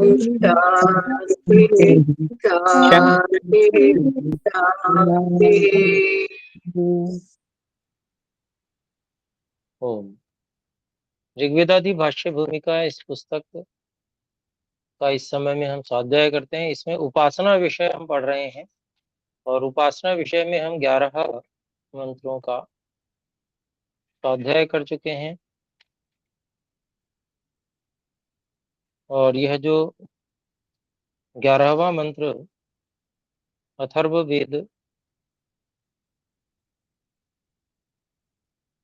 शांति शांति शांति। ओम। ऋग्वेदादि भाष्य भूमिका इस पुस्तक का इस समय में हम स्वाध्याय करते हैं। इसमें उपासना विषय हम पढ़ रहे हैं और उपासना विषय में हम 11 मंत्रों का स्वाध्याय कर चुके हैं। और यह जो 11वां मंत्र अथर्ववेद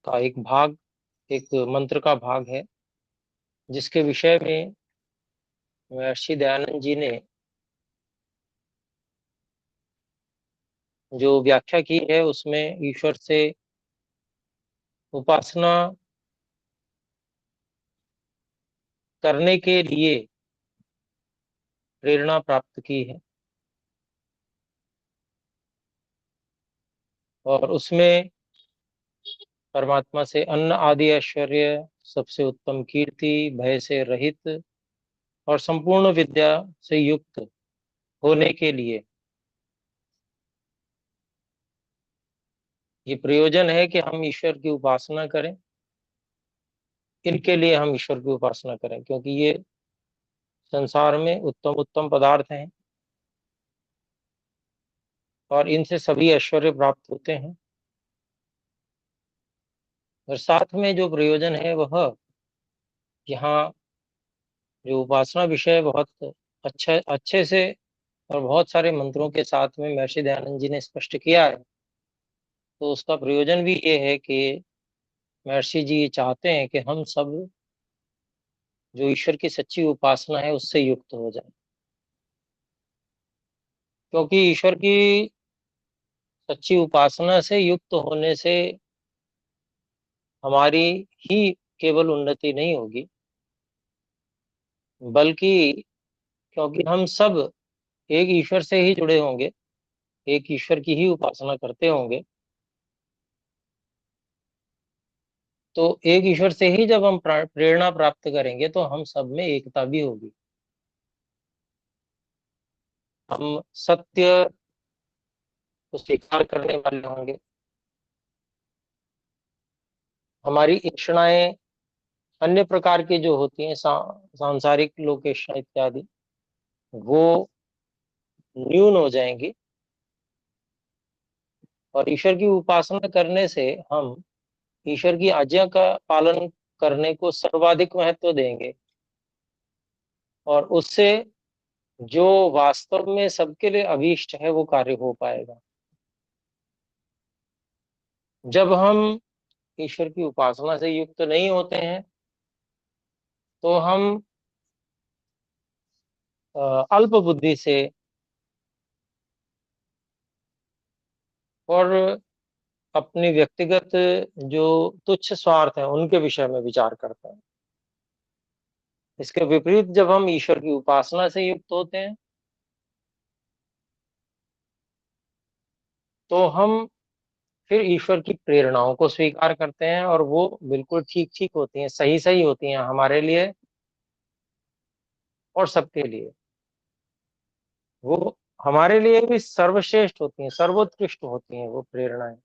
का एक भाग, एक मंत्र का भाग है, जिसके विषय में महर्षि दयानंद जी ने जो व्याख्या की है उसमें ईश्वर से उपासना करने के लिए प्रेरणा प्राप्त की है। और उसमें परमात्मा से अन्न आदि ऐश्वर्य, सबसे उत्तम कीर्ति, भय से रहित और संपूर्ण विद्या से युक्त होने के लिए ये प्रयोजन है कि हम ईश्वर की उपासना करें। इनके लिए हम ईश्वर की उपासना करें क्योंकि ये संसार में उत्तम उत्तम पदार्थ हैं और इनसे सभी ऐश्वर्य प्राप्त होते हैं। और साथ में जो प्रयोजन है वह यहाँ जो उपासना विषय बहुत अच्छे से और बहुत सारे मंत्रों के साथ में महर्षि दयानंद जी ने स्पष्ट किया है। तो उसका प्रयोजन भी ये है कि महर्षि जी ये चाहते हैं कि हम सब जो ईश्वर की सच्ची उपासना है उससे युक्त हो जाए, क्योंकि ईश्वर की सच्ची उपासना से युक्त होने से हमारी ही केवल उन्नति नहीं होगी, बल्कि क्योंकि हम सब एक ईश्वर से ही जुड़े होंगे, एक ईश्वर की ही उपासना करते होंगे, तो एक ईश्वर से ही जब हम प्रेरणा प्राप्त करेंगे तो हम सब में एकता भी होगी। हम सत्य को स्वीकार करने वाले होंगे। हमारी इच्छाएं अन्य प्रकार की जो होती हैं, सांसारिक लोकेशन इत्यादि, वो न्यून हो जाएंगी। और ईश्वर की उपासना करने से हम ईश्वर की आज्ञा का पालन करने को सर्वाधिक महत्व देंगे और उससे जो वास्तव में सबके लिए अभीष्ट है वो कार्य हो पाएगा। जब हम ईश्वर की उपासना से युक्त नहीं होते हैं तो हम अल्प बुद्धि से और अपनी व्यक्तिगत जो तुच्छ स्वार्थ है उनके विषय में विचार करते हैं। इसके विपरीत जब हम ईश्वर की उपासना से युक्त होते हैं तो हम फिर ईश्वर की प्रेरणाओं को स्वीकार करते हैं और वो बिल्कुल ठीक ठीक होती हैं, सही सही होती हैं हमारे लिए और सबके लिए। वो हमारे लिए भी सर्वश्रेष्ठ होती हैं, सर्वोत्कृष्ट होती हैं वो प्रेरणाएं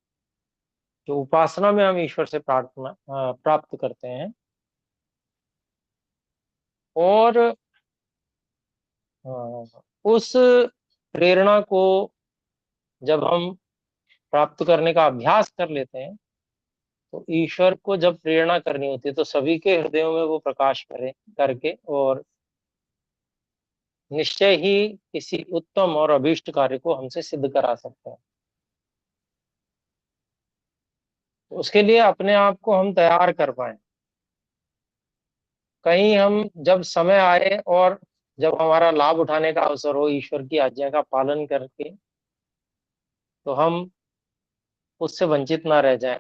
जो उपासना में हम ईश्वर से प्रार्थना प्राप्त करते हैं। और उस प्रेरणा को जब हम प्राप्त करने का अभ्यास कर लेते हैं तो ईश्वर को जब प्रेरणा करनी होती है तो सभी के हृदयों में वो प्रकाश करे करके और निश्चय ही किसी उत्तम और अभीष्ट कार्य को हमसे सिद्ध करा सकते हैं। तो उसके लिए अपने आप को हम तैयार कर पाए। कहीं हम जब समय आए और जब हमारा लाभ उठाने का अवसर हो ईश्वर की आज्ञा का पालन करके, तो हम उससे वंचित ना रह जाएं,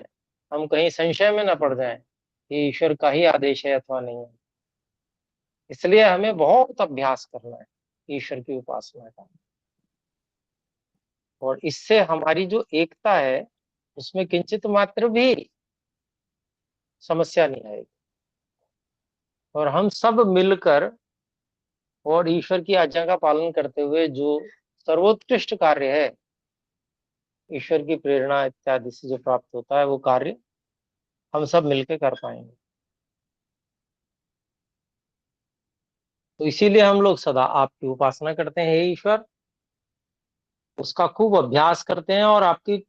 हम कहीं संशय में ना पड़ जाएं कि ईश्वर का ही आदेश है अथवा नहीं है। इसलिए हमें बहुत अभ्यास करना है ईश्वर की उपासना का, और इससे हमारी जो एकता है उसमें किंचित मात्र भी समस्या नहीं आएगी और हम सब मिलकर और ईश्वर की आज्ञा का पालन करते हुए जो सर्वोत्कृष्ट कार्य है, ईश्वर की प्रेरणा इत्यादि से जो प्राप्त होता है, वो कार्य हम सब मिलकर कर पाएंगे। तो इसीलिए हम लोग सदा आपकी उपासना करते हैं, हे ईश्वर। उसका खूब अभ्यास करते हैं और आपकी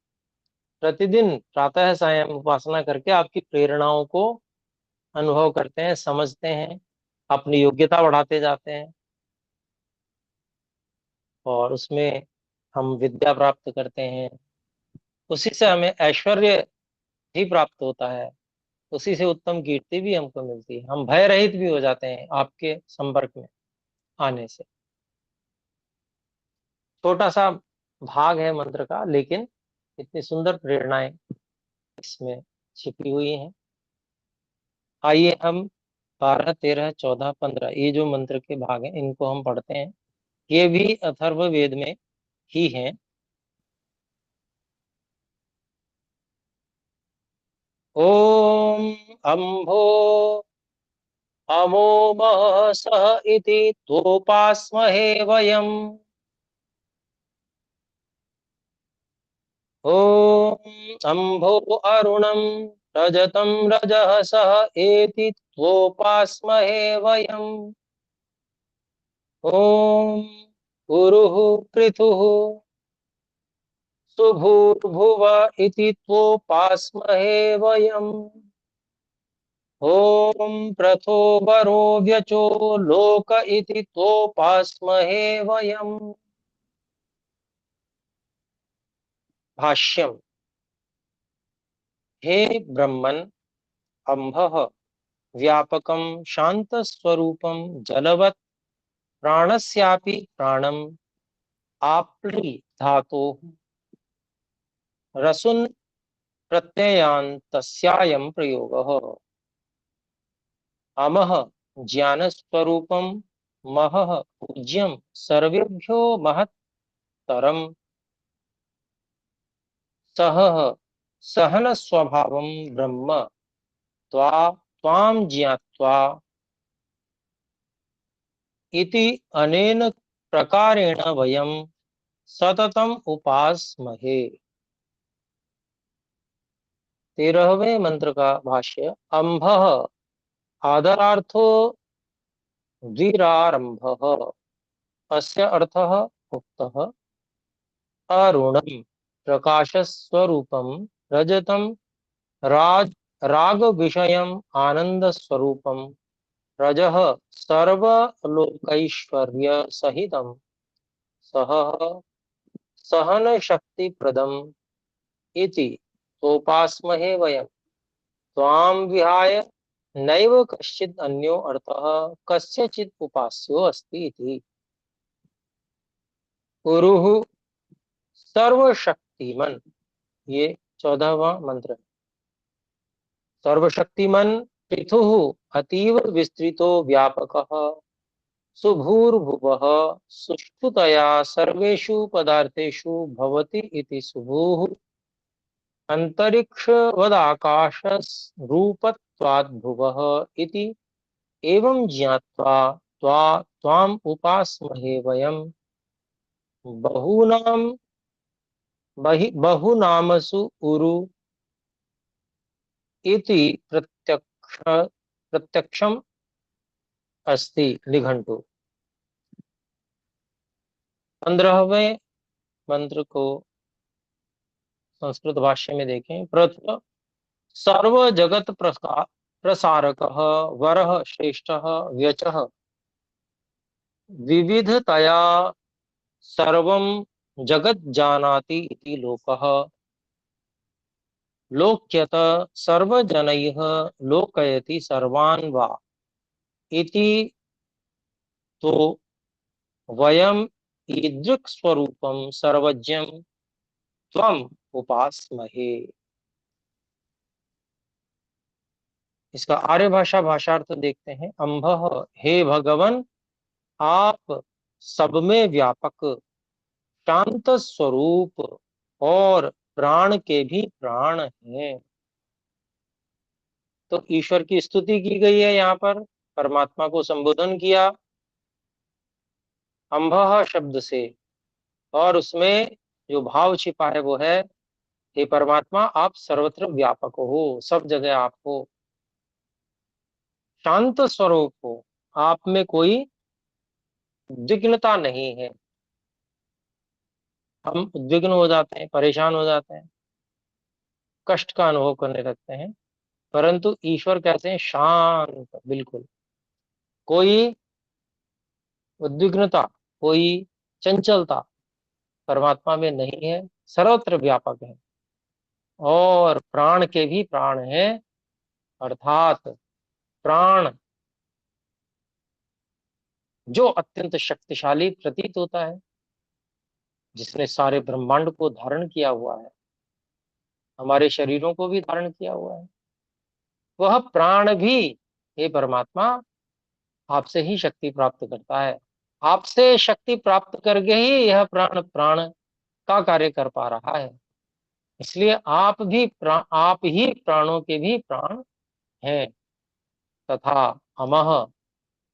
प्रतिदिन प्रातः सायं उपासना करके आपकी प्रेरणाओं को अनुभव करते हैं, समझते हैं, अपनी योग्यता बढ़ाते जाते हैं, और उसमें हम विद्या प्राप्त करते हैं। उसी से हमें ऐश्वर्य भी प्राप्त होता है, उसी से उत्तम कीर्ति भी हमको मिलती है। हम भय रहित भी हो जाते हैं आपके संपर्क में आने से। छोटा सा भाग है मंत्र का, लेकिन इतनी सुंदर प्रेरणाएं इसमें छिपी हुई हैं। आइए हम 12, 13, 14, 15 ये जो मंत्र के भाग हैं, इनको हम पढ़ते हैं। ये भी अथर्ववेद में ही हैं। ओम अम्भो अमोमः सः इति तोपास्महे वयम्। ओम अम्भो अरुणं रजतं रजः सः एति त्वोपास्महे वयम्। ओम गुरुः पृथुः सुभूर्भुव इति त्वोपास्महे वयम्। ओम प्रथो वरो व्यचो लोक इति तोपास्महे वयम्। भाष्यम। हे ब्रह्मन् अम्भः व्यापकं शान्तस्वरूपं जलवत् प्राणस्यापि प्राणम् आप्लि धातोः रसुन् प्रत्ययान्तस्यायं प्रयोगः। अमः ज्ञानस्वरूपं महः पूज्यं सर्वेभ्यो महत्तरम् सहः सहन स्वभावं ब्रह्म त्वां ज्ञात्वा इति अनेन प्रकारेण वयं सततम् उपासमहे। 13वें मंत्र का भाष्य। अम्भः आदरार्थो द्विरारंभः। अस्य अर्थः उक्तः। अरुणं प्रकाशस्वरूपं रजतं राज राग विषयम् आनंदस्वरूपं रजः सर्वलोकैश्वर्य सहितं सह सहन शक्ति प्रदम इति तोपास्महे वयम्। त्वां विहाय नैव कश्चित् अन्यो अर्थः कस्यचित् उपास्यो अस्ति इति। गुरुः सर्वशक्तिमन, ये 14वां मंत्र है। सर्वशक्तिमन पृथुः अतीव विस्तृतो व्यापकः सुभूर्भुवः सुष्ठुतया सर्वेषु पदार्थेषु भवति इति सुभुः अंतरिक्षवदाकाशरूपत्वाद्भुवः इति एवं ज्ञात्वा त्वाम् उपास्महे वयम्। बहूनां बहुनामसु उरु इति प्रत्यक्षम अस्ति निघंटु। 15वें मंत्र को संस्कृत भाष्य में देखें। प्रथम सर्व जगत प्रसारकः वरः श्रेष्ठः व्यचः विविधतया सर्वं जगत् जानाति इति लोकः लोक्यत सर्वजनैः लोकयति सर्वान् वा इति तो वयम् ईदृक् स्वरूपं सर्वज्ञं त्वम् उपास्महे। इसका आर्य भाषा भाषार्थ देखते हैं। अम्भः, हे भगवन, आप सब में व्यापक, शांत स्वरूप और प्राण के भी प्राण हैं। तो ईश्वर की स्तुति की गई है यहाँ पर, परमात्मा को संबोधन किया। अम्भः शब्द से, और उसमें जो भाव छिपा है वो है, हे परमात्मा आप सर्वत्र व्यापक हो, सब जगह आप हो, शांत स्वरूप हो, आप में कोई उद्विग्नता नहीं है। हम उद्विग्न हो जाते हैं, परेशान हो जाते हैं, कष्ट का अनुभव करने लगते हैं, परंतु ईश्वर कैसे हैं? शांत, बिल्कुल कोई उद्विग्नता, कोई चंचलता परमात्मा में नहीं है, सर्वत्र व्यापक है, और प्राण के भी प्राण है, अर्थात प्राण जो अत्यंत शक्तिशाली प्रतीत होता है, जिसने सारे ब्रह्मांड को धारण किया हुआ है, हमारे शरीरों को भी धारण किया हुआ है, वह प्राण भी, हे परमात्मा, आपसे ही शक्ति प्राप्त करता है। आपसे शक्ति प्राप्त करके ही यह प्राण प्राण का कार्य कर पा रहा है। इसलिए आप ही प्राणों के भी प्राण हैं, तथा अमः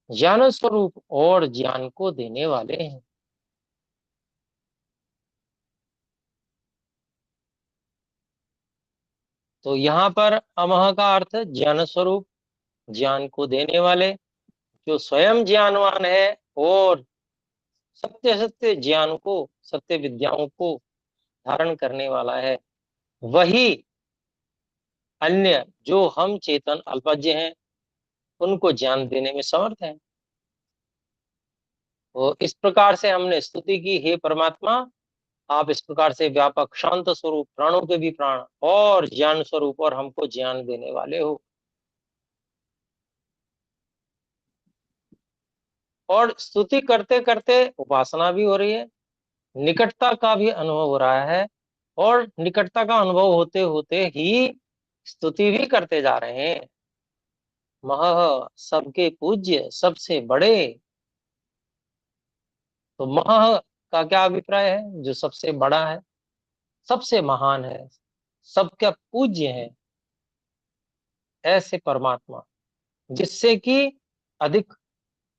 ज्ञान स्वरूप और ज्ञान को देने वाले हैं। तो यहाँ पर अमः का अर्थ ज्ञान स्वरूप, ज्ञान को देने वाले, जो स्वयं ज्ञानवान है और सत्य सत्य ज्ञान को, सत्य विद्याओं को धारण करने वाला है, वही अन्य जो हम चेतन अल्पज्ञ हैं उनको ज्ञान देने में समर्थ है। तो इस प्रकार से हमने स्तुति की, हे परमात्मा आप इस प्रकार से व्यापक शांत स्वरूप, प्राणों के भी प्राण और ज्ञान स्वरूप, और हमको ज्ञान देने वाले हो। और स्तुति करते करते उपासना भी हो रही है, निकटता का भी अनुभव हो रहा है, और निकटता का अनुभव होते होते ही स्तुति भी करते जा रहे हैं। मह सबके पूज्य, सबसे बड़े। तो मह का क्या अभिप्राय है? जो सबसे बड़ा है, सबसे महान है, सबका पूज्य है, ऐसे परमात्मा जिससे कि अधिक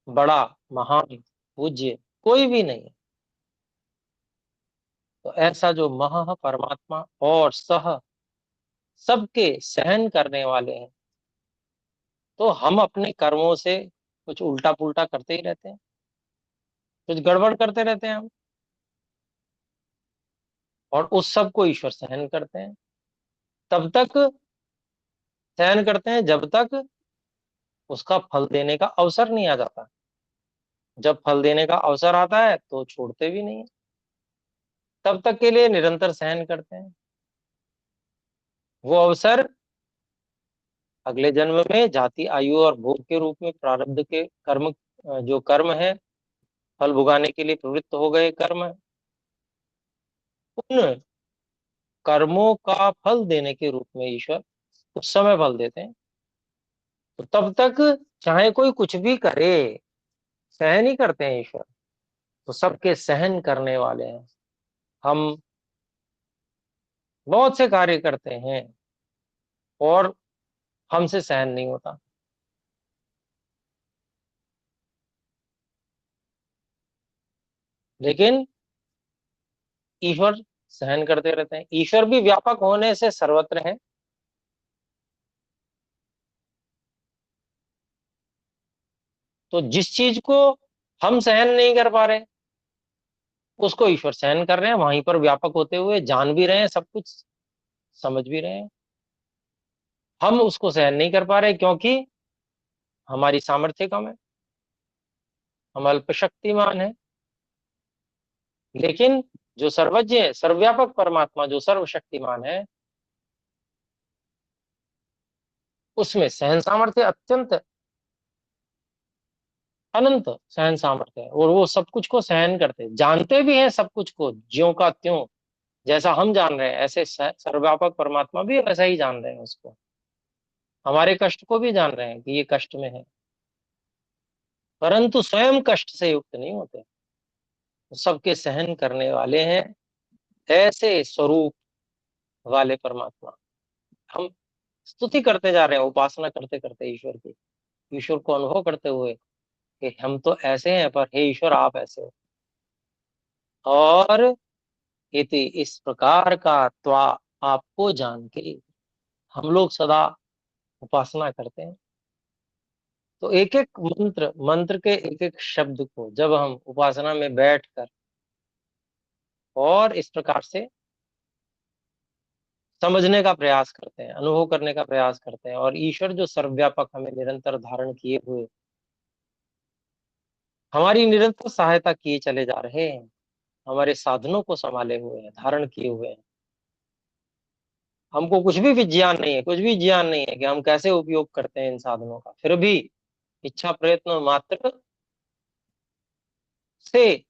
बड़ा, महान, पूज्य कोई भी नहीं है। तो ऐसा जो मह परमात्मा और सह सबके सहन करने वाले हैं, तो हम अपने कर्मों से कुछ उल्टा पुल्टा करते ही रहते हैं, कुछ गड़बड़ करते रहते हैं हम, और उस सब को ईश्वर सहन करते हैं। तब तक सहन करते हैं जब तक उसका फल देने का अवसर नहीं आ जाता। जब फल देने का अवसर आता है तो छोड़ते भी नहीं है, तब तक के लिए निरंतर सहन करते हैं। वो अवसर अगले जन्म में जाति, आयु और भोग के रूप में प्रारब्ध के कर्म, जो कर्म है, फल भुगाने के लिए प्रवृत्त हो गए कर्म, उन कर्मों का फल देने के रूप में ईश्वर उस समय फल देते हैं। तो तब तक चाहे कोई कुछ भी करे, सहन ही करते हैं ईश्वर। तो सबके सहन करने वाले हैं हम। बहुत से कार्य करते हैं और हमसे सहन नहीं होता, लेकिन ईश्वर सहन करते रहते हैं। ईश्वर भी व्यापक होने से सर्वत्र है। तो जिस चीज को हम सहन नहीं कर पा रहे, उसको ईश्वर सहन कर रहे हैं, वहीं पर व्यापक होते हुए जान भी रहे हैं, सब कुछ समझ भी रहे हैं। हम उसको सहन नहीं कर पा रहे क्योंकि हमारी सामर्थ्य कम है, हम अल्पशक्तिमान है। लेकिन जो सर्वज्ञ है, सर्वव्यापक परमात्मा जो सर्वशक्तिमान है, उसमें सहन सामर्थ्य अत्यंत, अनंत सहन सामर्थ्य है, और वो सब कुछ को सहन करते, जानते भी हैं सब कुछ को, ज्यों का त्यों। जैसा हम जान रहे हैं ऐसे सर्वव्यापक परमात्मा भी वैसा ही जान रहे हैं उसको, हमारे कष्ट को भी जान रहे हैं कि ये कष्ट में है, परंतु स्वयं कष्ट से युक्त नहीं होते। तो सबके सहन करने वाले हैं, ऐसे स्वरूप वाले परमात्मा हम स्तुति करते जा रहे हैं, उपासना करते करते ईश्वर की, ईश्वर को अनुभव करते हुए कि हम तो ऐसे हैं, पर हे ईश्वर आप ऐसे हो। और इति इस प्रकार का त्वा आपको जान के हम लोग सदा उपासना करते हैं। तो एक एक मंत्र मंत्र के एक एक शब्द को जब हम उपासना में बैठकर और इस प्रकार से समझने का प्रयास करते हैं, अनुभव करने का प्रयास करते हैं, और ईश्वर जो सर्वव्यापक हमें निरंतर धारण किए हुए, हमारी निरंतर सहायता किए चले जा रहे हैं, हमारे साधनों को संभाले हुए हैं, धारण किए हुए हैं। हमको कुछ भी ज्ञान नहीं है, कुछ भी ज्ञान नहीं है कि हम कैसे उपयोग करते हैं इन साधनों का, फिर भी इच्छा प्रयत्न मात्र से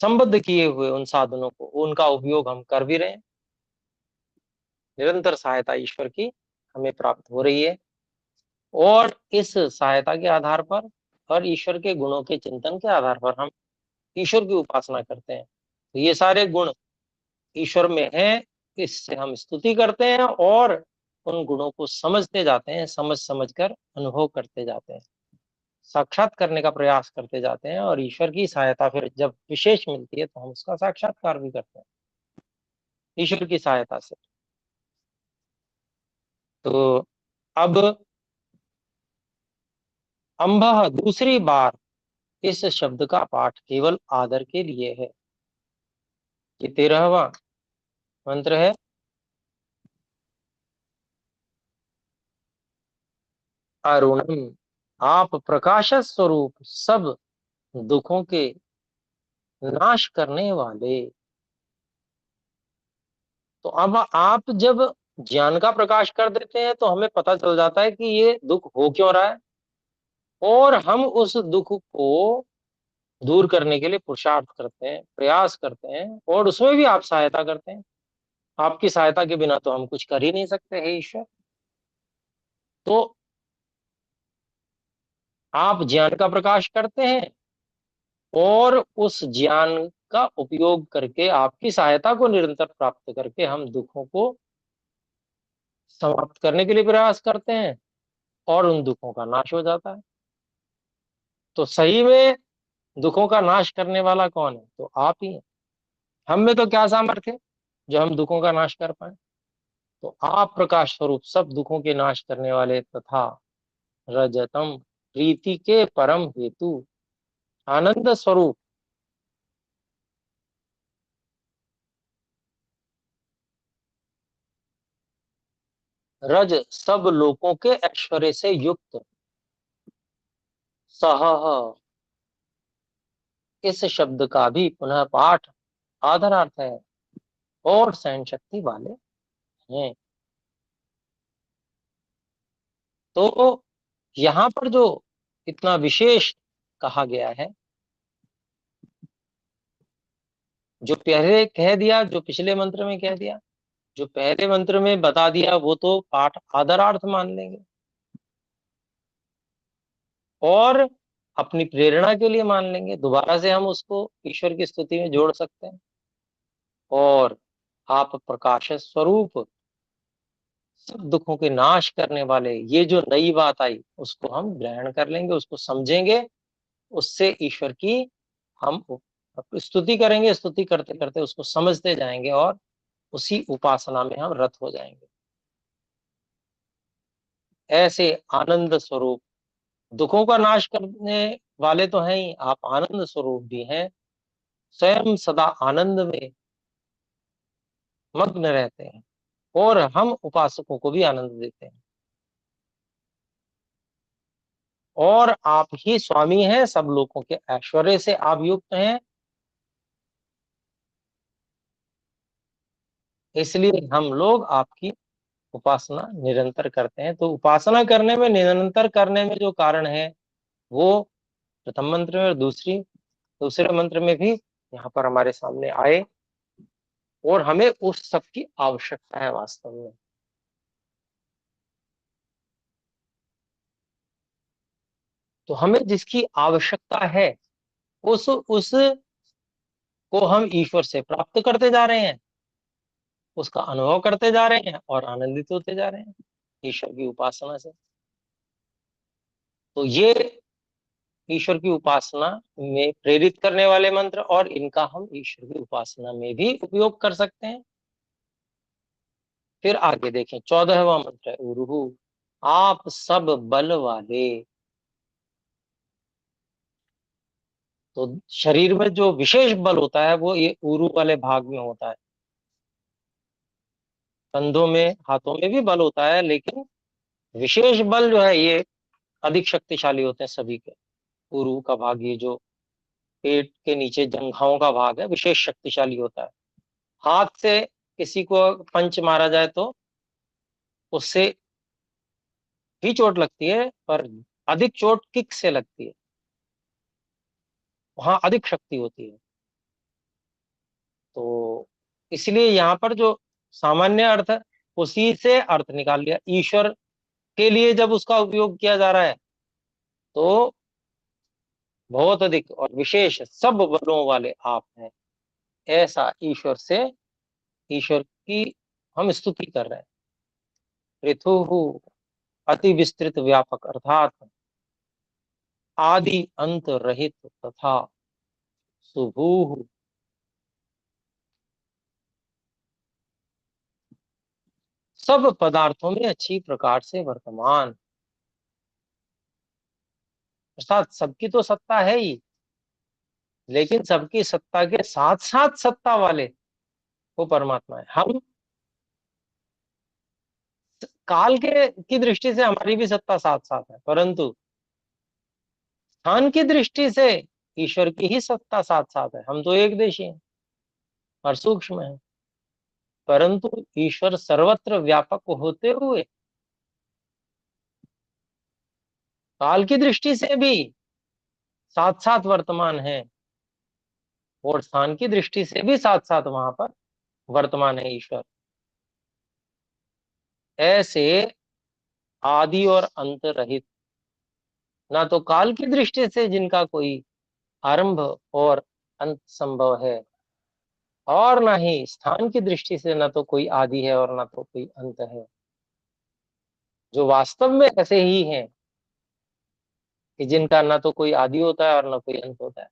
संबद्ध किए हुए उन साधनों को, उनका उपयोग हम कर भी रहे हैं। निरंतर सहायता ईश्वर की हमें प्राप्त हो रही है, और इस सहायता के आधार पर और ईश्वर के गुणों के चिंतन के आधार पर हम ईश्वर की उपासना करते हैं। तो ये सारे गुण ईश्वर में हैं, इससे हम स्तुति करते हैं और उन गुणों को समझते जाते हैं, समझ समझ कर अनुभव करते जाते हैं, साक्षात करने का प्रयास करते जाते हैं, और ईश्वर की सहायता फिर जब विशेष मिलती है तो हम उसका साक्षात्कार भी करते हैं ईश्वर की सहायता से। तो अब अंबः दूसरी बार इस शब्द का पाठ केवल आदर के लिए है। ये 13वां मंत्र है। अरुणम, आप प्रकाश स्वरूप सब दुखों के नाश करने वाले। तो अब आप जब ज्ञान का प्रकाश कर देते हैं तो हमें पता चल जाता है कि ये दुख हो क्यों रहा है, और हम उस दुख को दूर करने के लिए पुरुषार्थ करते हैं, प्रयास करते हैं, और उसमें भी आप सहायता करते हैं। आपकी सहायता के बिना तो हम कुछ कर ही नहीं सकते हैं ईश्वर। तो आप ज्ञान का प्रकाश करते हैं, और उस ज्ञान का उपयोग करके आपकी सहायता को निरंतर प्राप्त करके हम दुखों को समाप्त करने के लिए प्रयास करते हैं, और उन दुखों का नाश हो जाता है। तो सही में दुखों का नाश करने वाला कौन है? तो आप ही हैं। हम में तो क्या सामर्थ्य है जो हम दुखों का नाश कर पाए? तो आप प्रकाश स्वरूप सब दुखों के नाश करने वाले तथा रजतम, प्रीति के परम हेतु, आनंद स्वरूप, रज सब लोगों के ऐश्वर्य से युक्त, सह, इस शब्द का भी पुनः पाठ आदरार्थ है, और सहन शक्ति वाले हैं। तो यहाँ पर जो इतना विशेष कहा गया है, जो पहले कह दिया, जो पिछले मंत्र में कह दिया, जो पहले मंत्र में बता दिया, वो तो पाठ आदरार्थ मान लेंगे और अपनी प्रेरणा के लिए मान लेंगे। दोबारा से हम उसको ईश्वर की स्तुति में जोड़ सकते हैं। और आप प्रकाश स्वरूप सब दुखों के नाश करने वाले, ये जो नई बात आई उसको हम ग्रहण कर लेंगे, उसको समझेंगे, उससे ईश्वर की हम स्तुति करेंगे, स्तुति करते करते उसको समझते जाएंगे, और उसी उपासना में हम रत हो जाएंगे। ऐसे आनंद स्वरूप, दुखों का नाश करने वाले तो हैं ही, आप आनंद स्वरूप भी हैं, स्वयं सदा आनंद में मग्न रहते हैं, और हम उपासकों को भी आनंद देते हैं। और आप ही स्वामी हैं, सब लोगों के ऐश्वर्य से आप युक्त हैं, इसलिए हम लोग आपकी उपासना निरंतर करते हैं। तो उपासना करने में, निरंतर करने में जो कारण है, वो प्रथम मंत्र में और दूसरे मंत्र में भी यहाँ पर हमारे सामने आए, और हमें उस सब की आवश्यकता है वास्तव में। तो हमें जिसकी आवश्यकता है, उस को हम ईश्वर से प्राप्त करते जा रहे हैं, उसका अनुभव करते जा रहे हैं, और आनंदित होते जा रहे हैं ईश्वर की उपासना से। तो ये ईश्वर की उपासना में प्रेरित करने वाले मंत्र, और इनका हम ईश्वर की उपासना में भी उपयोग कर सकते हैं। फिर आगे देखें, 14वां मंत्र है उरुहु, आप सब बल वाले। तो शरीर में जो विशेष बल होता है वो ये उरु वाले भाग में होता है। कंधों में, हाथों में भी बल होता है, लेकिन विशेष बल जो है ये अधिक शक्तिशाली होते हैं सभी के। उरु का भाग, ये जो पेट के नीचे जंघाओं का भाग है, विशेष शक्तिशाली होता है। हाथ से किसी को पंच मारा जाए तो उससे भी चोट लगती है, पर अधिक चोट किक से लगती है, वहां अधिक शक्ति होती है। तो इसलिए यहाँ पर जो सामान्य अर्थ है उसी से अर्थ निकाल लिया। ईश्वर के लिए जब उसका उपयोग किया जा रहा है तो बहुत अधिक और विशेष सब बलों वाले आप हैं, ऐसा ईश्वर की हम स्तुति कर रहे हैं। पृथु अति विस्तृत व्यापक, अर्थात आदि अंत रहित तथा शुभु सब पदार्थों में अच्छी प्रकार से वर्तमान, अर्थात सबकी तो सत्ता है ही, लेकिन सबकी सत्ता के साथ साथ सत्ता वाले वो परमात्मा है। हम काल के की दृष्टि से हमारी भी सत्ता साथ साथ है, परंतु स्थान की दृष्टि से ईश्वर की ही सत्ता साथ साथ है। हम तो एक देशी हैं और सूक्ष्म हैं, परंतु ईश्वर सर्वत्र व्यापक होते हुए काल की दृष्टि से भी साथ साथ वर्तमान है, और स्थान की दृष्टि से भी साथ साथ वहां पर वर्तमान है ईश्वर। ऐसे आदि और अंत रहित, ना तो काल की दृष्टि से जिनका कोई आरंभ और अंत संभव है, और ना ही स्थान की दृष्टि से ना तो कोई आदि है और ना तो कोई अंत है, जो वास्तव में ऐसे ही हैं कि जिनका ना तो कोई आदि होता है और ना कोई अंत होता है,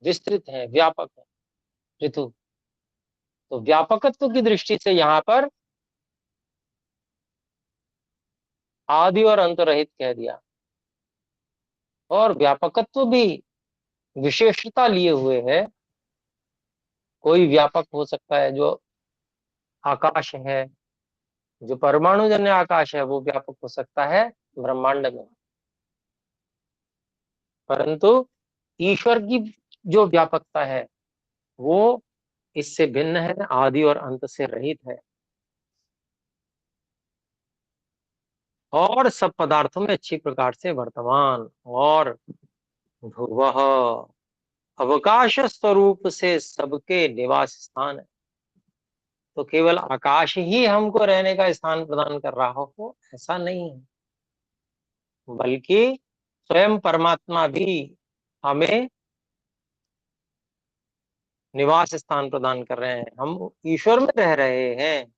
विस्तृत है, व्यापक है। ऋतु, तो व्यापकत्व की दृष्टि से यहाँ पर आदि और अंत रहित कह दिया, और व्यापकत्व भी विशेषता लिए हुए है। कोई व्यापक हो सकता है जो आकाश है, जो परमाणु जन्य आकाश है वो व्यापक हो सकता है ब्रह्मांड में, परंतु ईश्वर की जो व्यापकता है वो इससे भिन्न है, आदि और अंत से रहित है, और सब पदार्थों में अच्छी प्रकार से वर्तमान। और वह अवकाश स्वरूप से सबके निवास स्थान है। तो केवल आकाश ही हमको रहने का स्थान प्रदान कर रहा हो ऐसा नहीं है, बल्कि स्वयं परमात्मा भी हमें निवास स्थान प्रदान कर रहे हैं, हम ईश्वर में रह रहे हैं।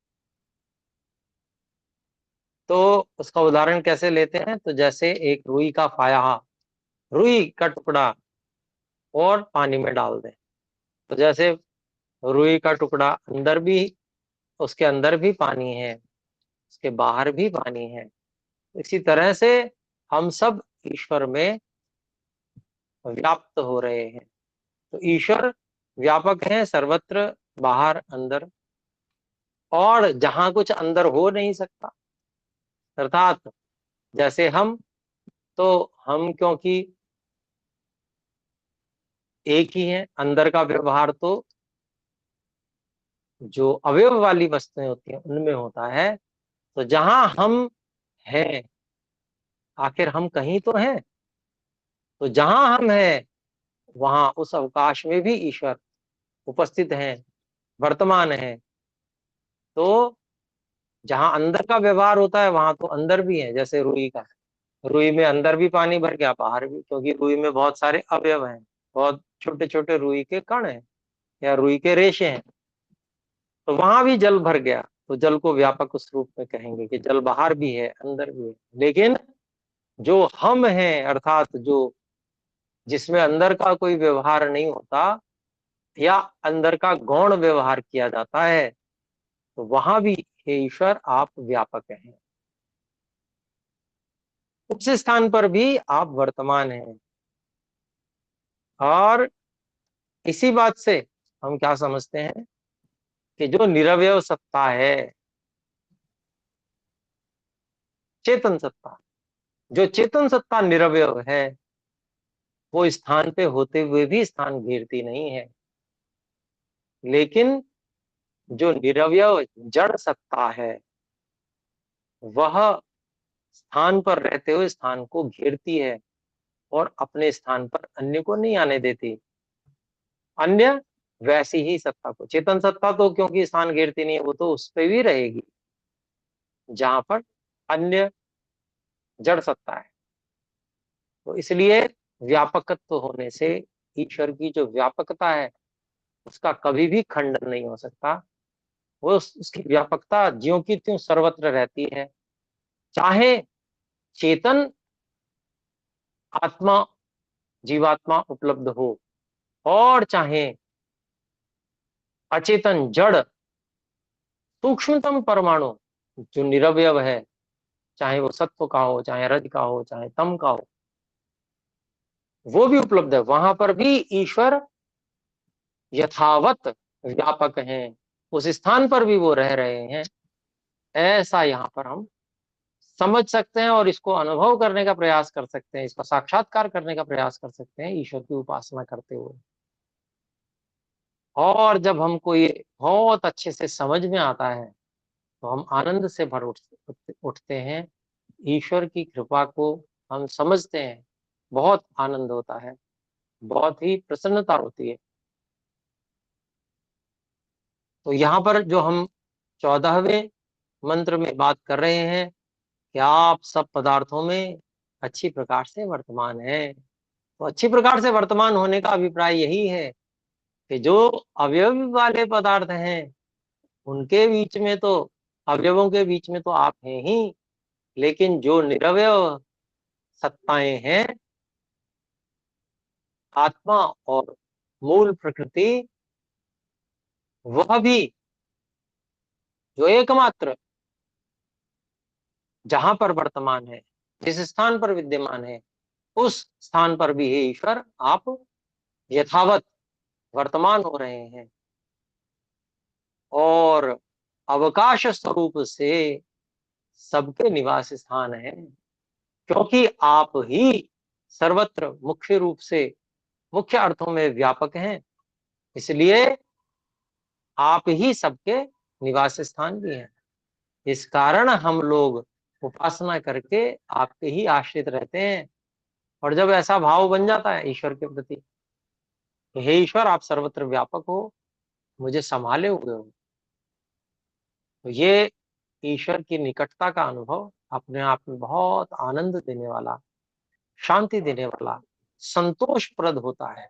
तो उसका उदाहरण कैसे लेते हैं, तो जैसे एक रुई का फाया, रुई का टुकड़ा और पानी में डाल दें, तो जैसे रुई का टुकड़ा अंदर भी, उसके अंदर भी पानी है, उसके बाहर भी पानी है, इसी तरह से हम सब ईश्वर में व्याप्त हो रहे हैं। तो ईश्वर व्यापक है सर्वत्र, बाहर अंदर, और जहां कुछ अंदर हो नहीं सकता, अर्थात जैसे हम, तो हम क्योंकि एक ही हैं, अंदर का व्यवहार तो जो अवयव वाली वस्तुएं होती हैं उनमें होता है। तो जहां हम हैं, आखिर हम कहीं तो हैं, तो जहां हम हैं वहां उस अवकाश में भी ईश्वर उपस्थित हैं, वर्तमान है। तो जहां अंदर का व्यवहार होता है वहां तो अंदर भी है, जैसे रुई का, रुई में अंदर भी पानी भर गया, बाहर भी, क्योंकि रुई में बहुत सारे अवयव हैं, बहुत छोटे छोटे रुई के कण हैं या रुई के रेशे हैं, तो वहां भी जल भर गया। तो जल को व्यापक उस रूप में कहेंगे कि जल बाहर भी है अंदर भी है, लेकिन जो हम हैं, अर्थात जो जिसमें अंदर का कोई व्यवहार नहीं होता या अंदर का गौण व्यवहार किया जाता है, तो वहां भी हे ईश्वर आप व्यापक हैं। उस स्थान पर भी आप वर्तमान हैं। और इसी बात से हम क्या समझते हैं कि जो निरवयव सत्ता है, चेतन सत्ता, जो चेतन सत्ता निरवयव है, वो स्थान पे होते हुए भी स्थान घेरती नहीं है। लेकिन जो निरवयव जड़ सत्ता है, वह स्थान पर रहते हुए स्थान को घेरती है और अपने स्थान पर अन्य को नहीं आने देती। अन्य वैसी ही सत्ता को, चेतन सत्ता तो क्योंकि स्थान घेरती नहीं है, वो तो उस पे भी रहेगी जहां पर अन्य जड़ सत्ता है। तो इसलिए व्यापकत्व होने से ईश्वर की जो व्यापकता है, उसका कभी भी खंडन नहीं हो सकता। वो उसकी व्यापकता ज्यों की त्यों सर्वत्र रहती है। चाहे चेतन आत्मा, जीवात्मा उपलब्ध हो, और चाहे अचेतन जड़ सूक्ष्मतम परमाणु जो निरवयव है, चाहे वो सत्व का हो, चाहे रज का हो, चाहे तम का हो, वो भी उपलब्ध है। वहां पर भी ईश्वर यथावत व्यापक हैं। उस स्थान पर भी वो रह रहे हैं। ऐसा यहाँ पर हम समझ सकते हैं और इसको अनुभव करने का प्रयास कर सकते हैं, इसका साक्षात्कार करने का प्रयास कर सकते हैं ईश्वर की उपासना करते हुए। और जब हमको ये बहुत अच्छे से समझ में आता है, तो हम आनंद से भर उठते हैं। ईश्वर की कृपा को हम समझते हैं, बहुत आनंद होता है, बहुत ही प्रसन्नता होती है। तो यहाँ पर जो हम 14वें मंत्र में बात कर रहे हैं कि आप सब पदार्थों में अच्छी प्रकार से वर्तमान है, तो अच्छी प्रकार से वर्तमान होने का अभिप्राय यही है कि जो अवयव वाले पदार्थ हैं, उनके बीच में तो, अवयवों के बीच में तो आप हैं ही, लेकिन जो निरवयव सत्ताएं हैं, आत्मा और मूल प्रकृति, वह भी जो एकमात्र जहां पर वर्तमान है, जिस स्थान पर विद्यमान है, उस स्थान पर भी हे ईश्वर आप यथावत वर्तमान हो रहे हैं। और अवकाश स्वरूप से सबके निवास स्थान है, क्योंकि आप ही सर्वत्र मुख्य रूप से, मुख्य अर्थों में व्यापक हैं। इसलिए आप ही सबके निवास स्थान भी हैं। इस कारण हम लोग उपासना करके आपके ही आश्रित रहते हैं। और जब ऐसा भाव बन जाता है ईश्वर के प्रति, हे ईश्वर आप सर्वत्र व्यापक हो, मुझे संभाले हुए हो, तो ये ईश्वर की निकटता का अनुभव अपने आप में बहुत आनंद देने वाला, शांति देने वाला, संतोषप्रद होता है।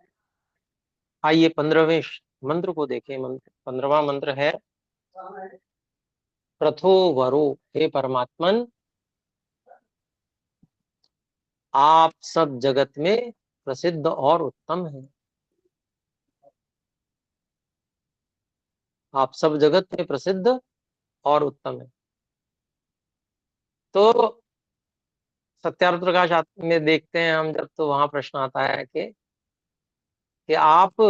आइए 15वें मंत्र को देखें। 15वां मंत्र है, प्रथो वरो, हे परमात्मन आप सब जगत में प्रसिद्ध और उत्तम हैं। आप सब जगत में प्रसिद्ध और उत्तम है। तो सत्यार्थ प्रकाश में देखते हैं हम जब, तो वहां प्रश्न आता है कि आप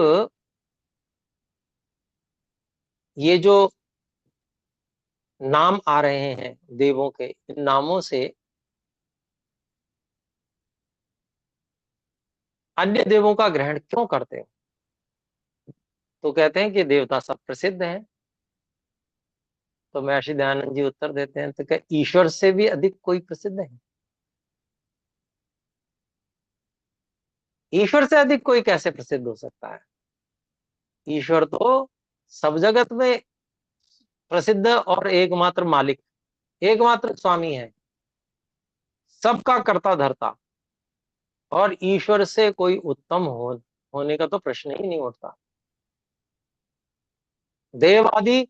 ये जो नाम आ रहे हैं देवों के, इन नामों से अन्य देवों का ग्रहण क्यों करते हो? तो कहते हैं कि देवता सब प्रसिद्ध हैं। तो महर्षि दयानंद जी उत्तर देते हैं, तो क्या ईश्वर से भी अधिक कोई प्रसिद्ध है? ईश्वर से अधिक कोई कैसे प्रसिद्ध हो सकता है? ईश्वर तो सब जगत में प्रसिद्ध और एकमात्र मालिक, एकमात्र स्वामी है, सबका कर्ता धर्ता। और ईश्वर से कोई उत्तम होने का तो प्रश्न ही नहीं उठता। देव आदि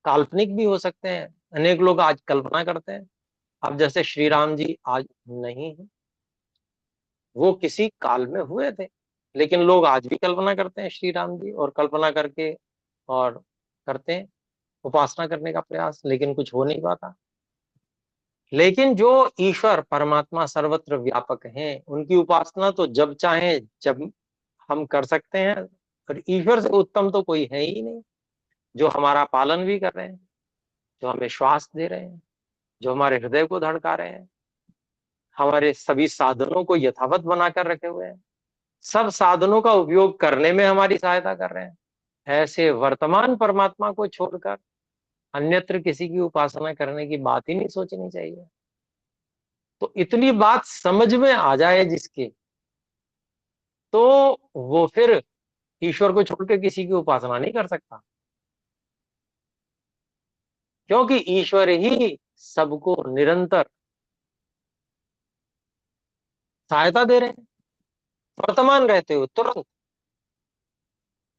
काल्पनिक भी हो सकते हैं, अनेक लोग आज कल्पना करते हैं, अब जैसे श्री राम जी आज नहीं है, वो किसी काल में हुए थे, लेकिन लोग आज भी कल्पना करते हैं श्री राम जी, और कल्पना करके और करते हैं उपासना करने का प्रयास, लेकिन कुछ हो नहीं पाता। लेकिन जो ईश्वर परमात्मा सर्वत्र व्यापक हैं, उनकी उपासना तो जब चाहे जब हम कर सकते हैं, और ईश्वर से उत्तम तो कोई है ही नहीं, जो हमारा पालन भी कर रहे हैं, जो हमें श्वास दे रहे हैं, जो हमारे हृदय को धड़का रहे हैं, हमारे सभी साधनों को यथावत बनाकर रखे हुए हैं, सब साधनों का उपयोग करने में हमारी सहायता कर रहे हैं। ऐसे वर्तमान परमात्मा को छोड़कर अन्यत्र किसी की उपासना करने की बात ही नहीं सोचनी चाहिए। तो इतनी बात समझ में आ जाए जिसके, तो वो फिर ईश्वर को छोड़कर किसी की उपासना नहीं कर सकता, क्योंकि ईश्वर ही सबको निरंतर सहायता दे रहे हैं, वर्तमान रहते हो तुरंत,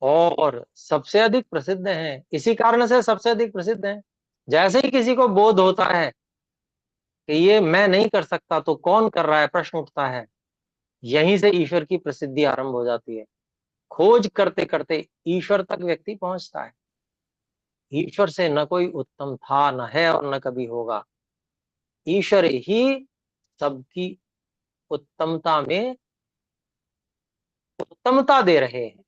और सबसे अधिक प्रसिद्ध हैं। इसी कारण से सबसे अधिक प्रसिद्ध हैं। जैसे ही किसी को बोध होता है कि ये मैं नहीं कर सकता, तो कौन कर रहा है, प्रश्न उठता है, यहीं से ईश्वर की प्रसिद्धि आरंभ हो जाती है। खोज करते करते ईश्वर तक व्यक्ति पहुंचता है। ईश्वर से न कोई उत्तम था, न है, और न कभी होगा। ईश्वर ही सबकी उत्तमता में उत्तमता दे रहे हैं।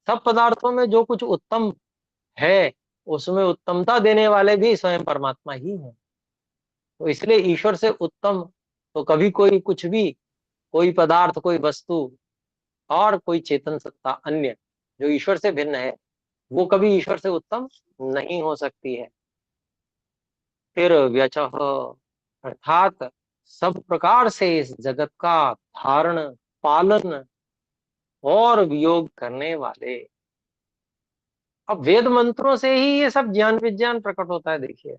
सब पदार्थों में जो कुछ उत्तम है, उसमें उत्तमता देने वाले भी स्वयं परमात्मा ही हैं। तो इसलिए ईश्वर से उत्तम तो कभी कोई कुछ भी, कोई पदार्थ, कोई वस्तु, और कोई चेतन सत्ता अन्य जो ईश्वर से भिन्न है, वो कभी ईश्वर से उत्तम नहीं हो सकती है। फिर व्यचः अर्थात सब प्रकार से इस जगत का धारण, पालन और वियोग करने वाले। अब वेद मंत्रों से ही ये सब ज्ञान विज्ञान प्रकट होता है, देखिए,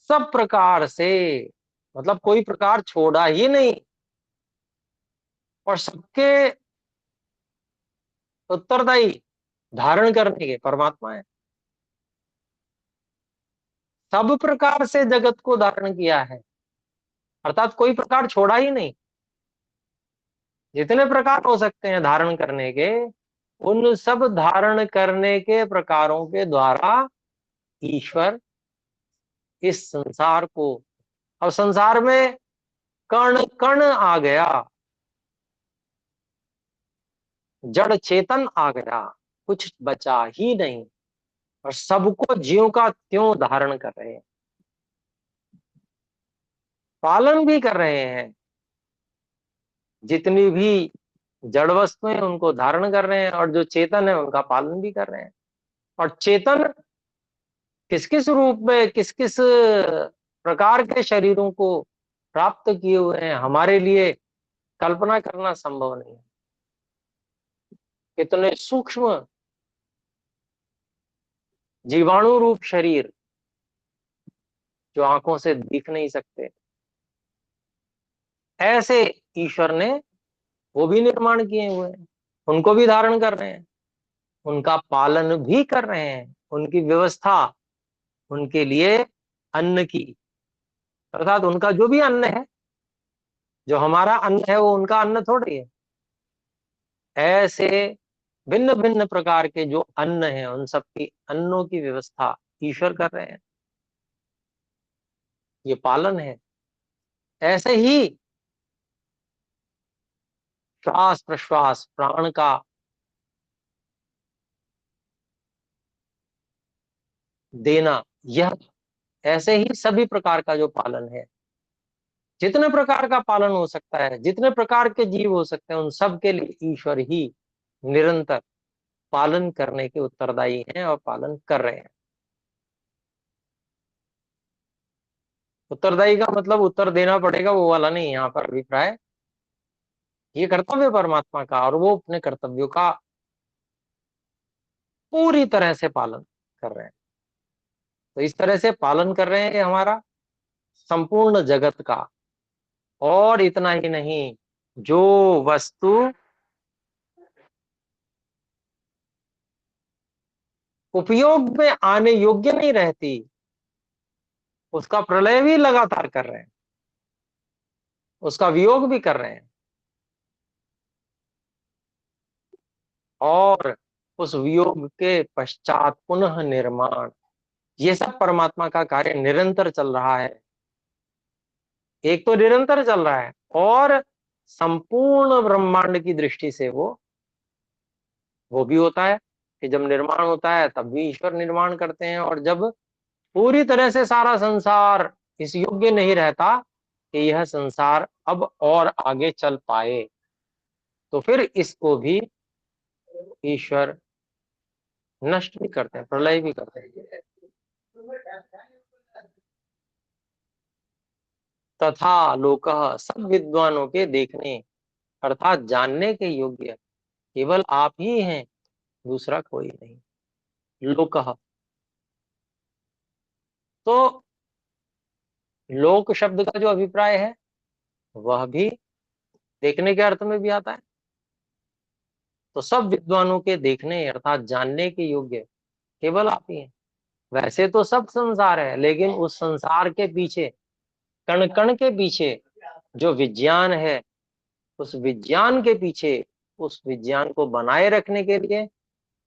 सब प्रकार से, मतलब कोई प्रकार छोड़ा ही नहीं, और सबके उत्तरदायी धारण करने के परमात्मा है। सब प्रकार से जगत को धारण किया है, अर्थात कोई प्रकार छोड़ा ही नहीं। जितने प्रकार हो सकते हैं धारण करने के, उन सब धारण करने के प्रकारों के द्वारा ईश्वर इस संसार को, अब संसार में कण कण आ गया, जड़ चेतन आ गया, कुछ बचा ही नहीं, और सबको ज्यों का त्यों धारण कर रहे हैं, पालन भी कर रहे हैं। जितनी भी जड़ वस्तुएं उनको धारण कर रहे हैं, और जो चेतन है उनका पालन भी कर रहे हैं। और चेतन किस किस रूप में, किस किस प्रकार के शरीरों को प्राप्त किए हुए हैं, हमारे लिए कल्पना करना संभव नहीं है। कितने सूक्ष्म जीवाणु रूप शरीर, जो आंखों से दिख नहीं सकते, ऐसे ईश्वर ने वो भी निर्माण किए हुए हैं, उनको भी धारण कर रहे हैं, उनका पालन भी कर रहे हैं, उनकी व्यवस्था, उनके लिए अन्न की, अर्थात उनका जो भी अन्न है, जो हमारा अन्न है, वो उनका अन्न थोड़ी है। ऐसे भिन्न भिन्न प्रकार के जो अन्न है, उन सबकी अन्नों की व्यवस्था ईश्वर कर रहे हैं। ये पालन है। ऐसे ही श्वास प्रश्वास प्राण का देना, यह ऐसे ही सभी प्रकार का जो पालन है, जितने प्रकार का पालन हो सकता है, जितने प्रकार के जीव हो सकते हैं, उन सब के लिए ईश्वर ही निरंतर पालन करने के उत्तरदायी हैं और पालन कर रहे हैं। उत्तरदायी का मतलब उत्तर देना पड़ेगा वो वाला नहीं, यहाँ पर अभिप्राय, ये कर्तव्य परमात्मा का, और वो अपने कर्तव्यों का पूरी तरह से पालन कर रहे हैं। तो इस तरह से पालन कर रहे हैं कि हमारा संपूर्ण जगत का। और इतना ही नहीं, जो वस्तु उपयोग में आने योग्य नहीं रहती, उसका प्रलय भी लगातार कर रहे हैं, उसका वियोग भी कर रहे हैं, और उस वियोग के पश्चात पुनः निर्माण, ये सब परमात्मा का कार्य निरंतर चल रहा है। एक तो निरंतर चल रहा है, और संपूर्ण ब्रह्मांड की दृष्टि से वो भी होता है कि जब निर्माण होता है तब भी ईश्वर निर्माण करते हैं, और जब पूरी तरह से सारा संसार इस योग्य नहीं रहता कि यह संसार अब और आगे चल पाए, तो फिर इसको भी ईश्वर नष्ट भी करते हैं, प्रलय भी करते हैं। तथा लोकः, सब विद्वानों के देखने अर्थात जानने के योग्य केवल आप ही हैं, दूसरा कोई नहीं। लोकः, तो लोक शब्द का जो अभिप्राय है वह भी देखने के अर्थ में भी आता है। तो सब विद्वानों के देखने अर्थात जानने के योग्य केवल आप ही हैं। वैसे तो सब संसार है, लेकिन उस संसार के पीछे, कण कण के पीछे जो विज्ञान है, उस विज्ञान के पीछे, उस विज्ञान को बनाए रखने के लिए,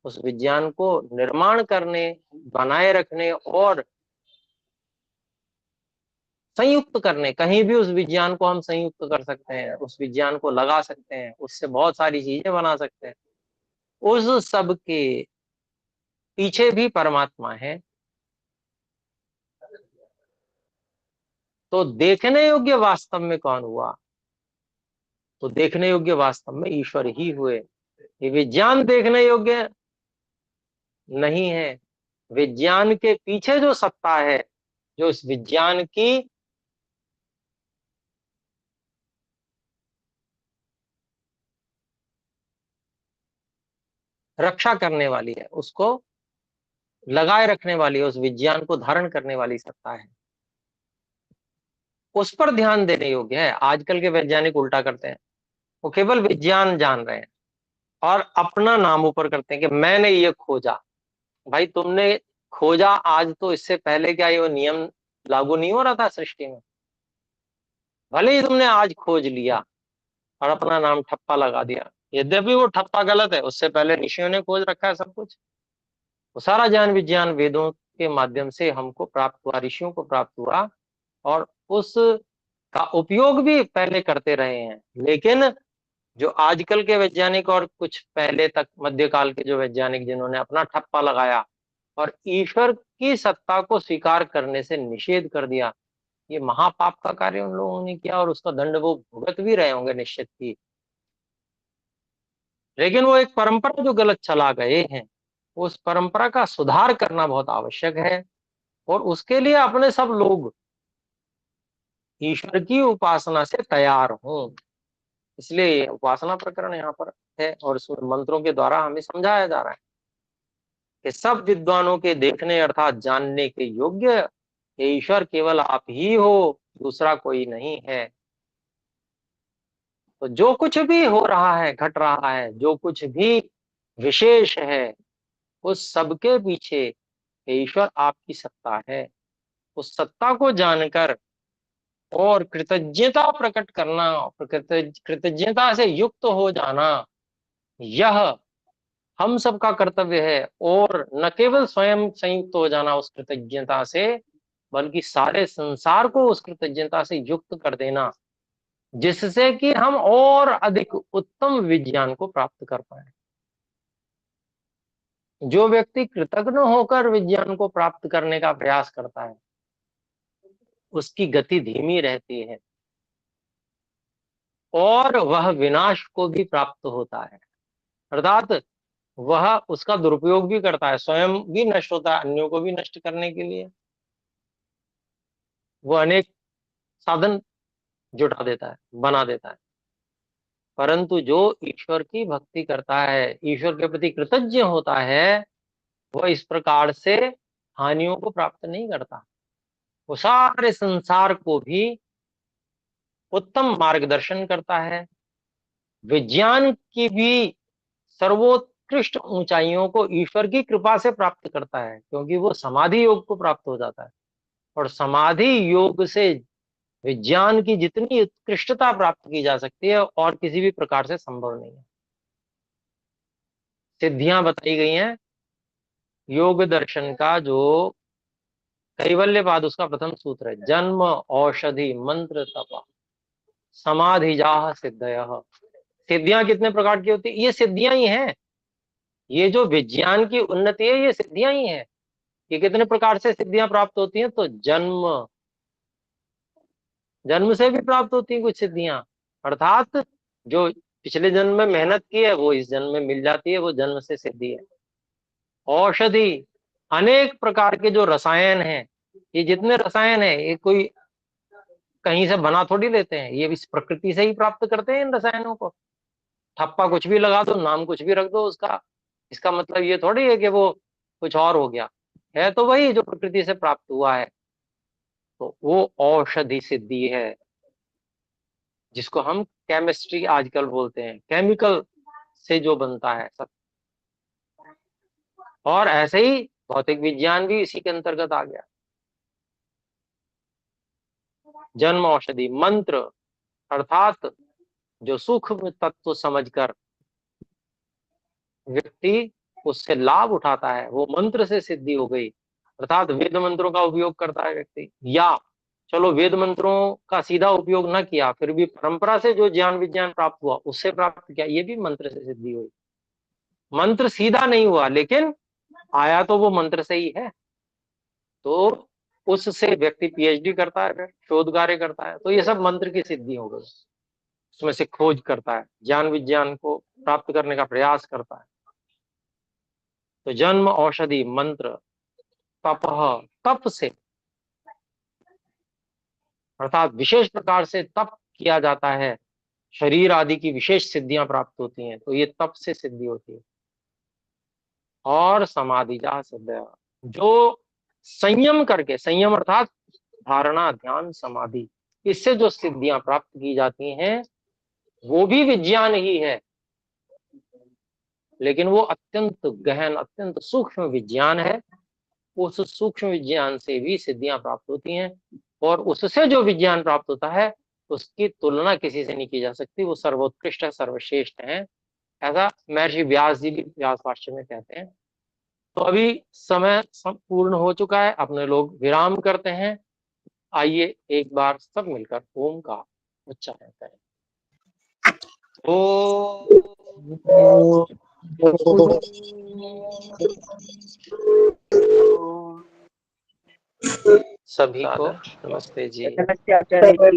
उस विज्ञान को निर्माण करने, बनाए रखने और संयुक्त करने, कहीं भी उस विज्ञान को हम संयुक्त कर सकते हैं, उस विज्ञान को लगा सकते हैं, उससे बहुत सारी चीजें बना सकते हैं। उस सब के पीछे भी परमात्मा है। तो देखने योग्य वास्तव में कौन हुआ? तो देखने योग्य वास्तव में ईश्वर ही हुए। ये विज्ञान देखने योग्य नहीं है। विज्ञान के पीछे जो सत्ता है, जो इस विज्ञान की रक्षा करने वाली है, उसको लगाए रखने वाली है, उस विज्ञान को धारण करने वाली सत्ता है, उस पर ध्यान देने योग्य है। आजकल के वैज्ञानिक उल्टा करते हैं, वो केवल विज्ञान जान रहे हैं और अपना नाम ऊपर करते हैं कि मैंने ये खोजा। भाई तुमने खोजा आज, तो इससे पहले क्या ये नियम लागू नहीं हो रहा था सृष्टि में? भले ही तुमने आज खोज लिया और अपना नाम ठप्पा लगा दिया, यद्यपि वो ठप्पा गलत है, उससे पहले ऋषियों ने खोज रखा है सब कुछ। वो सारा ज्ञान विज्ञान वेदों के माध्यम से हमको प्राप्त हुआ, ऋषियों को प्राप्त हुआ, और उस का उपयोग भी पहले करते रहे हैं। लेकिन जो आजकल के वैज्ञानिक और कुछ पहले तक मध्यकाल के जो वैज्ञानिक जिन्होंने अपना ठप्पा लगाया और ईश्वर की सत्ता को स्वीकार करने से निषेध कर दिया, ये महापाप का कार्य उन लोगों ने किया, और उसका दंड वो भुगत भी रहे होंगे निश्चित ही। लेकिन वो एक परंपरा जो गलत चला गए हैं, उस परंपरा का सुधार करना बहुत आवश्यक है, और उसके लिए अपने सब लोग ईश्वर की उपासना से तैयार हों। इसलिए उपासना प्रकरण यहाँ पर है, और इसमें मंत्रों के द्वारा हमें समझाया जा रहा है कि सब विद्वानों के देखने अर्थात जानने के योग्य ये ईश्वर केवल आप ही हो, दूसरा कोई नहीं है। तो जो कुछ भी हो रहा है, घट रहा है, जो कुछ भी विशेष है, उस सबके पीछे ईश्वर आपकी सत्ता है। उस सत्ता को जानकर और कृतज्ञता प्रकट करना, कृतज्ञता से युक्त हो जाना, यह हम सबका कर्तव्य है। और न केवल स्वयं संयुक्त हो जाना उस कृतज्ञता से, बल्कि सारे संसार को उस कृतज्ञता से युक्त कर देना, जिससे कि हम और अधिक उत्तम विज्ञान को प्राप्त कर पाए। जो व्यक्ति कृतज्ञ होकर विज्ञान को प्राप्त करने का प्रयास करता है, उसकी गति धीमी रहती है, और वह विनाश को भी प्राप्त होता है। अर्थात वह उसका दुरुपयोग भी करता है, स्वयं भी नष्ट होता है, अन्यों को भी नष्ट करने के लिए वो अनेक साधन जुटा देता है, बना देता है। परंतु जो ईश्वर की भक्ति करता है, ईश्वर के प्रति कृतज्ञ होता है, वह इस प्रकार से हानियों को प्राप्त नहीं करता। वो सारे संसार को भी उत्तम मार्गदर्शन करता है, विज्ञान की भी सर्वोत्तम उत्कृष्ट ऊंचाइयों को ईश्वर की कृपा से प्राप्त करता है, क्योंकि वो समाधि योग को प्राप्त हो जाता है। और समाधि योग से विज्ञान की जितनी उत्कृष्टता प्राप्त की जा सकती है और किसी भी प्रकार से संभव नहीं है। सिद्धियां बताई गई हैं योग दर्शन का, जो कैवल्यपाद उसका प्रथम सूत्र है, जन्म औषधि मंत्र तप समाधि जाह सिद्धयः। सिद्धियां कितने प्रकार की होती है? ये सिद्धियां ही हैं। ये जो विज्ञान की उन्नति है, ये सिद्धियां ही हैं। ये कितने प्रकार से सिद्धियां प्राप्त होती हैं? तो जन्म, जन्म से भी प्राप्त होती हैं कुछ सिद्धियां, अर्थात जो पिछले जन्म में मेहनत की है वो इस जन्म में मिल जाती है, वो जन्म से सिद्धि है। औषधि, अनेक प्रकार के जो रसायन हैं, ये जितने रसायन है ये कोई कहीं से बना थोड़ी लेते हैं, ये इस प्रकृति से ही प्राप्त करते हैं इन रसायनों को। ठप्पा कुछ भी लगा दो, नाम कुछ भी रख दो उसका, इसका मतलब ये थोड़ी है कि वो कुछ और हो गया, है तो वही जो प्रकृति से प्राप्त हुआ है। तो वो औषधि सिद्धि है, जिसको हम केमिस्ट्री आजकल बोलते हैं, केमिकल से जो बनता है सब। और ऐसे ही भौतिक विज्ञान भी इसी के अंतर्गत आ गया। जन्म औषधि मंत्र, अर्थात जो सूक्ष्म तत्व समझकर व्यक्ति उससे लाभ उठाता है, वो मंत्र से सिद्धि हो गई, अर्थात वेद मंत्रों का उपयोग करता है व्यक्ति, या चलो वेद मंत्रों का सीधा उपयोग न किया, फिर भी परंपरा से जो ज्ञान विज्ञान प्राप्त हुआ उससे प्राप्त किया, ये भी मंत्र से सिद्धि हुई। मंत्र सीधा नहीं हुआ, लेकिन आया तो वो मंत्र से ही है, तो उससे व्यक्ति पीएचडी करता है, शोध कार्य करता है, तो ये सब मंत्र की सिद्धि हो गई। उसमें से खोज करता है, ज्ञान विज्ञान को प्राप्त करने का प्रयास करता है। तो जन्म औषधि मंत्र तपह, तप से, अर्थात विशेष प्रकार से तप किया जाता है, शरीर आदि की विशेष सिद्धियां प्राप्त होती हैं, तो ये तप से सिद्धि होती है। और समाधि जा सिद्ध, जो संयम करके, संयम अर्थात धारणा ध्यान समाधि, इससे जो सिद्धियां प्राप्त की जाती हैं वो भी विज्ञान ही है, लेकिन वो अत्यंत गहन अत्यंत सूक्ष्म विज्ञान है। उस सूक्ष्म विज्ञान से भी सिद्धियां प्राप्त होती हैं, और उससे जो विज्ञान प्राप्त होता है उसकी तुलना किसी से नहीं की जा सकती, वो सर्वोत्कृष्ट है, सर्वश्रेष्ठ है। ऐसा महर्षि व्यास जी भी व्यास भाष्य में कहते हैं। तो अभी समय पूर्ण हो चुका है, अपने लोग विराम करते हैं। आइए एक बार सब मिलकर ओम का उच्चारण करें। ओ सभी को नमस्ते जी। नमस्ते आचार्य जी।